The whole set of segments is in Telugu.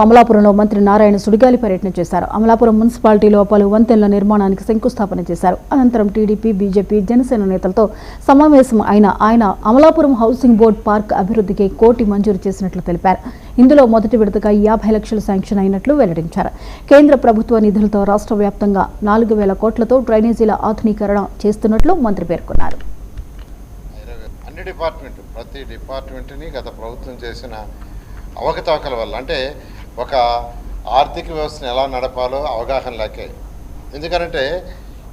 అమలాపురంలో మంత్రి నారాయణ సుడిగాలి పర్యటన చేశారు. అమలాపురం మున్సిపాలిటీలో పలు వంతెనల నిర్మాణానికి శంకుస్థాపన చేశారు. అనంతరం టీడీపీ, బీజేపీ, జనసేన నేతలతో సమావేశం అయిన ఆయన అమలాపురం హౌసింగ్ బోర్డు పార్క్ అభివృద్ధికి 1 కోటి మంజూరు చేసినట్లు తెలిపారు. ఇందులో మొదటి విడతగా 50 లక్షలు శాంక్షన్ అయినట్లు వెల్లడించారు. కేంద్ర ప్రభుత్వ నిధులతో రాష్ట్ర వ్యాప్తంగా 4,000 కోట్లతో డ్రైనేజీల ఆధునీకరణ చేస్తున్నట్లు మంత్రి పేర్కొన్నారు. ప్రతి డిపార్ట్మెంట్ని గత ప్రభుత్వం చేసిన అవకతవకల వల్ల అంటే ఒక ఆర్థిక వ్యవస్థను ఎలా నడపాలో అవగాహన లేకే. ఎందుకంటే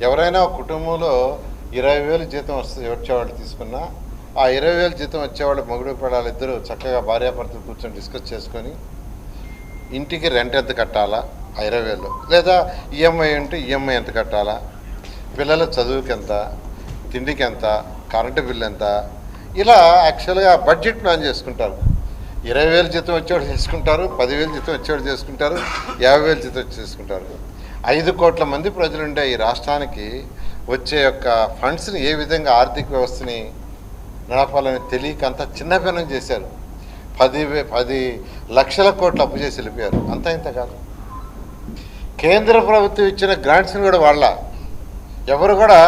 ఎవరైనా ఒక కుటుంబంలో 20,000 జీతం వచ్చేవాళ్ళు తీసుకున్నా ఆ 20,000 జీతం వచ్చేవాళ్ళు మొగుడు పిల్లలు ఇద్దరు చక్కగా భార్యాభర్తలు కూర్చొని డిస్కస్ చేసుకొని ఇంటికి రెంట్ ఎంత కట్టాలా ఆ 20,000, లేదా ఈఎంఐ ఉంటే ఈఎంఐ ఎంత కట్టాలా, పిల్లల చదువుకి ఎంత, తిండికి ఎంత, కరెంటు బిల్లు ఎంత, ఇలా యాక్చువల్గా బడ్జెట్ ప్లాన్ చేసుకుంటారు. 20,000 జీతం వచ్చేవాడు చేసుకుంటారు, 10,000 జీతం వచ్చేవాడు చేసుకుంటారు, 50,000 జీతం చేసుకుంటారు. 5 కోట్ల మంది ప్రజలుండే ఈ రాష్ట్రానికి వచ్చే యొక్క ఫండ్స్ని ఏ విధంగా ఆర్థిక వ్యవస్థని నడపాలని తెలియక అంత చిన్నపిన్నం చేశారు. 10 లక్షల కోట్లు అప్పు చేసి వెళ్ళిపోయారు. అంతా ఇంత కాదు. కేంద్ర ప్రభుత్వం ఇచ్చిన గ్రాంట్స్ని కూడా వాళ్ళ ఎవరు కూడా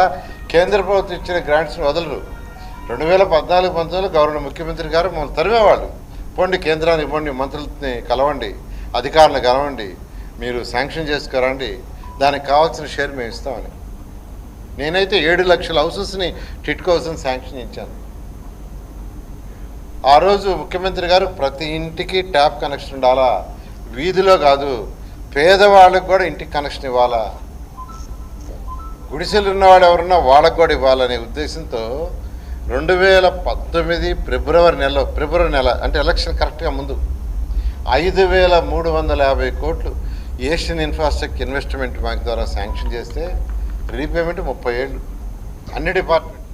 కేంద్ర ప్రభుత్వం ఇచ్చిన గ్రాంట్స్ని వదలరు. 2014-19 గవర్నర్ ముఖ్యమంత్రి గారు మమ్మల్ని తరివేవాళ్ళు. పోండి కేంద్రాన్ని ఇవ్వండి, మంత్రులని కలవండి, అధికారులను కలవండి, మీరు శాంక్షన్ చేసుకురండి, దానికి కావాల్సిన షేర్ మేము ఇస్తామని. నేనైతే 7 లక్షల హౌసెస్ని టిట్కో హౌస్ని శాంక్షన్ ఇచ్చాను. ఆ రోజు ముఖ్యమంత్రి గారు ప్రతి ఇంటికి ట్యాప్ కనెక్షన్ ఉండాలా, వీధిలో కాదు పేదవాళ్ళకు కూడా ఇంటికి కనెక్షన్ ఇవ్వాలా, గుడిసెలు ఉన్నవాడు ఎవరున్నా వాళ్ళకు కూడా ఇవ్వాలనే ఉద్దేశంతో 2019 ఫిబ్రవరి నెల అంటే ఎలక్షన్ కరెక్ట్గా ముందు 5,350 కోట్లు ఏషియన్ ఇన్ఫ్రాస్ట్రక్చర్ ఇన్వెస్ట్మెంట్ బ్యాంక్ ద్వారా శాంక్షన్ చేస్తే రీపేమెంట్ 30 ఏళ్ళు అన్ని డిపార్ట్మెంట్.